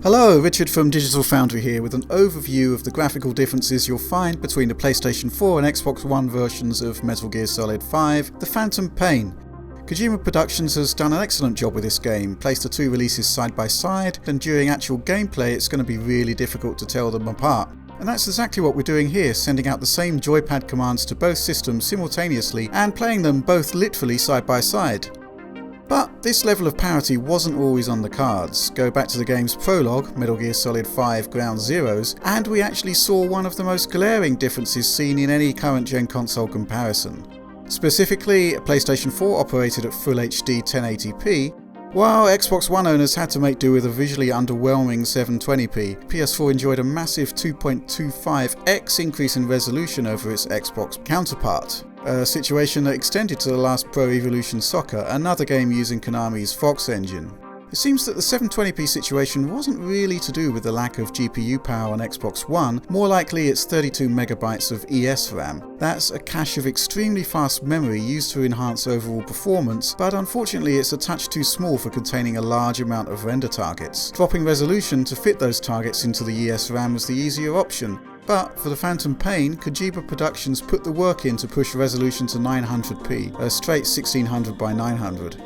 Hello, Richard from Digital Foundry here with an overview of the graphical differences you'll find between the PlayStation 4 and Xbox One versions of Metal Gear Solid 5, The Phantom Pain. Kojima Productions has done an excellent job with this game, placed the two releases side by side, and during actual gameplay it's going to be really difficult to tell them apart. And that's exactly what we're doing here, sending out the same joypad commands to both systems simultaneously and playing them both literally side by side. But this level of parity wasn't always on the cards. Go back to the game's prologue, Metal Gear Solid 5 Ground Zeroes, and we actually saw one of the most glaring differences seen in any current gen console comparison. Specifically, PlayStation 4 operated at Full HD 1080p, while Xbox One owners had to make do with a visually underwhelming 720p, PS4 enjoyed a massive 2.25x increase in resolution over its Xbox counterpart. A situation that extended to the last Pro Evolution Soccer, another game using Konami's Fox engine. It seems that the 720p situation wasn't really to do with the lack of GPU power on Xbox One, more likely it's 32MB of ES RAM. That's a cache of extremely fast memory used to enhance overall performance, but unfortunately it's a touch too small for containing a large amount of render targets. Dropping resolution to fit those targets into the ES RAM was the easier option. But for The Phantom Pain, Kojima Productions put the work in to push resolution to 900p, a straight 1600 by 900.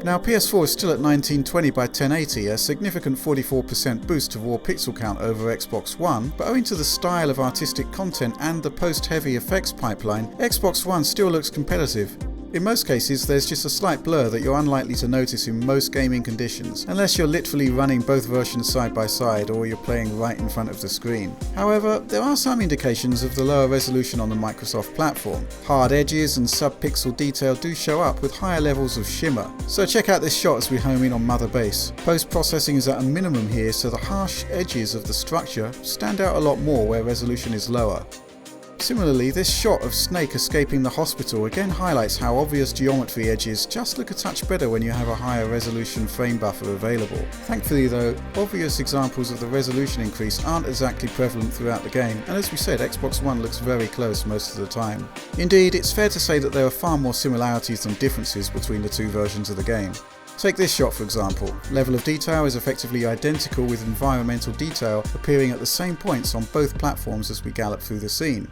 Now PS4 is still at 1920 by 1080, a significant 44% boost to raw pixel count over Xbox One, but owing to the style of artistic content and the post-heavy effects pipeline, Xbox One still looks competitive. In most cases, there's just a slight blur that you're unlikely to notice in most gaming conditions, unless you're literally running both versions side by side or you're playing right in front of the screen. However, there are some indications of the lower resolution on the Microsoft platform. Hard edges and sub-pixel detail do show up with higher levels of shimmer. So check out this shot as we home in on Mother Base. Post-processing is at a minimum here, so the harsh edges of the structure stand out a lot more where resolution is lower. Similarly, this shot of Snake escaping the hospital again highlights how obvious geometry edges just look a touch better when you have a higher resolution frame buffer available. Thankfully though, obvious examples of the resolution increase aren't exactly prevalent throughout the game, and as we said, Xbox One looks very close most of the time. Indeed, it's fair to say that there are far more similarities than differences between the two versions of the game. Take this shot for example. Level of detail is effectively identical with environmental detail appearing at the same points on both platforms as we gallop through the scene.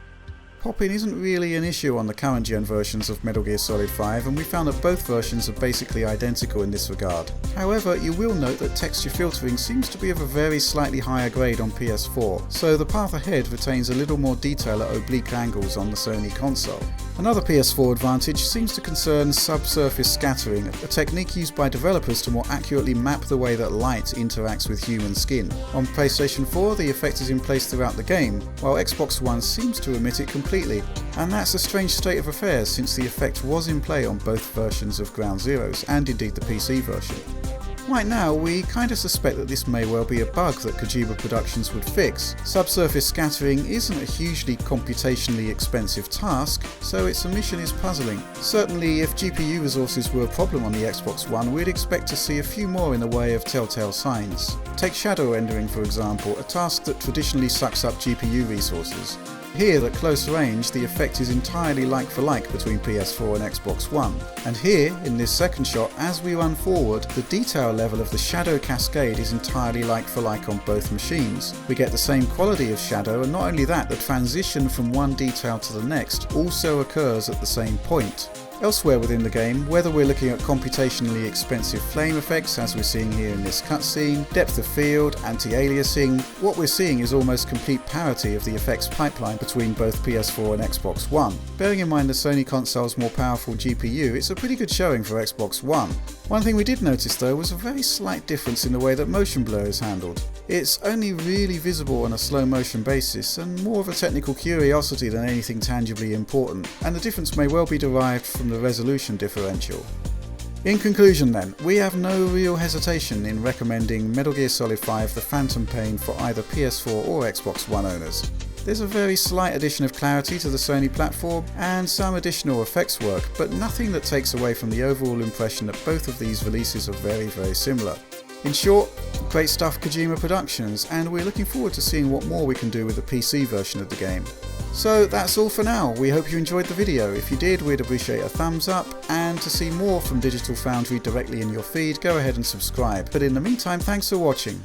Popping isn't really an issue on the current gen versions of Metal Gear Solid 5, and we found that both versions are basically identical in this regard. However, you will note that texture filtering seems to be of a very slightly higher grade on PS4, so the path ahead retains a little more detail at oblique angles on the Sony console. Another PS4 advantage seems to concern Subsurface Scattering, a technique used by developers to more accurately map the way that light interacts with human skin. On PlayStation 4, the effect is in place throughout the game, while Xbox One seems to omit it completely. And that's a strange state of affairs since the effect was in play on both versions of Ground Zeroes, and indeed the PC version. Right now, we kinda suspect that this may well be a bug that Kojima Productions would fix. Subsurface scattering isn't a hugely computationally expensive task, so its omission is puzzling. Certainly, if GPU resources were a problem on the Xbox One, we'd expect to see a few more in the way of telltale signs. Take shadow rendering for example, a task that traditionally sucks up GPU resources. Here, at close range, the effect is entirely like for like between PS4 and Xbox One. And here, in this second shot, as we run forward, the detail level of the shadow cascade is entirely like for like on both machines. We get the same quality of shadow, and not only that, the transition from one detail to the next also occurs at the same point. Elsewhere within the game, whether we're looking at computationally expensive flame effects as we're seeing here in this cutscene, depth of field, anti-aliasing, what we're seeing is almost complete parity of the effects pipeline between both PS4 and Xbox One. Bearing in mind the Sony console's more powerful GPU, it's a pretty good showing for Xbox One. One thing we did notice though was a very slight difference in the way that motion blur is handled. It's only really visible on a slow motion basis and more of a technical curiosity than anything tangibly important, and the difference may well be derived from the resolution differential. In conclusion then, we have no real hesitation in recommending Metal Gear Solid 5 The Phantom Pain for either PS4 or Xbox One owners. There's a very slight addition of clarity to the Sony platform and some additional effects work, but nothing that takes away from the overall impression that both of these releases are very similar. In short, great stuff Kojima Productions, and we're looking forward to seeing what more we can do with the PC version of the game. So that's all for now. We hope you enjoyed the video. If you did, we'd appreciate a thumbs up, and to see more from Digital Foundry directly in your feed, go ahead and subscribe. But in the meantime, thanks for watching.